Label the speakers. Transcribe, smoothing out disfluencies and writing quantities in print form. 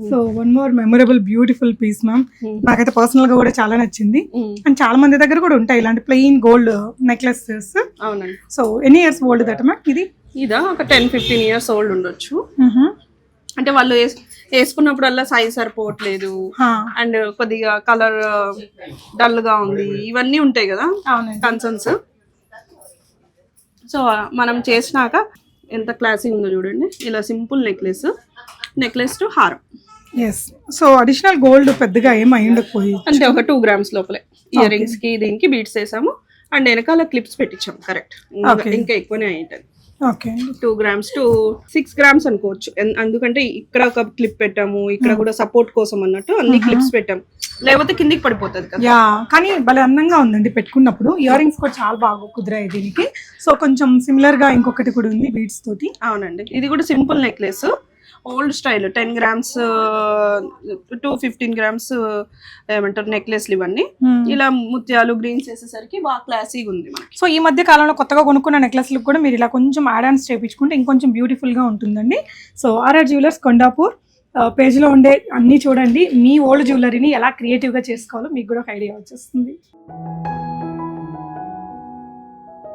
Speaker 1: So one more memorable beautiful piece ma'am. నాకైతే personal గా కూడా చాలా నచ్చింది. అండ్ చాలా మంది దగ్గర కూడా ఉంటాయి ఇలాంటి ప్లెయిన్ గోల్డ్ నెక్లెసెస్.
Speaker 2: అవునండి.
Speaker 1: సో ఎన్ని ఇయర్స్ ఓల్డ్ దట్ మ్యామ్ ఇది?
Speaker 2: ఇదా ఒక 10-15 years ఓల్డ్ ఉండొచ్చు. అంటే వాళ్ళు వేసుకున్నప్పుడల్లా సైజ్ సరిపోవట్లేదు అండ్ కొద్దిగా కలర్ డల్ గా ఉంది, ఇవన్నీ ఉంటాయి కదా కన్సర్న్స్. సో మనం చేసినాక ఎంత క్లాసీ ఉందో చూడండి. ఇలా సింపుల్ నెక్లెస్ టు హారం.
Speaker 1: ఎస్. సో అడిషనల్ గోల్డ్ పెద్దగా ఏం అయి ఉండకపోయి
Speaker 2: అంటే ఒక 2 grams లోపలే ఇయర్ రింగ్స్ కి దీనికి బీట్స్ వేసాము అండ్ వెనకాల క్లిప్స్ పెట్టించాము. కరెక్ట్, ఇంకా ఎక్కువనే అయింటది.
Speaker 1: ఓకే,
Speaker 2: 2 grams to 6 grams అనుకోవచ్చు. ఎందుకంటే ఇక్కడ ఒక క్లిప్ పెట్టాము, ఇక్కడ కూడా సపోర్ట్ కోసం అన్నట్టు అన్ని క్లిప్స్ పెట్టాము, లేకపోతే కిందికి పడిపోతుంది కదా.
Speaker 1: యా, కానీ భలే అందంగా ఉందండి పెట్టుకున్నప్పుడు. ఇయర్ రింగ్స్ కూడా చాలా బాగా కుదిరాయి దీనికి. సో కొంచెం సిమిలర్ గా ఇంకొకటి కూడా ఉంది బీడ్స్ తోటి.
Speaker 2: అవునండి, ఇది కూడా simple necklace, old style 10 grams to 15 grams ఏమంటారు నెక్లెస్లు ఇవన్నీ. ఇలా ముత్యాలు గ్రీన్స్ వేసేసరికి బాగా క్లాసీగా ఉంది మనకి.
Speaker 1: సో ఈ మధ్య కాలంలో కొత్తగా కొనుక్కున్న నెక్లెస్లకు కూడా మీరు ఇలా కొంచెం యాడ్ ఆన్స్ చేయించుకుంటే ఇంకొంచెం బ్యూటిఫుల్ గా ఉంటుందండి. సో ఆర్ఆర్ జ్యువెలర్స్ కొండాపూర్ పేజ్లో ఉండే అన్నీ చూడండి. మీ ఓల్డ్ జ్యువెలరీని ఎలా క్రియేటివ్గా చేసుకోవాలో మీకు కూడా ఒక ఐడియా వచ్చేస్తుంది.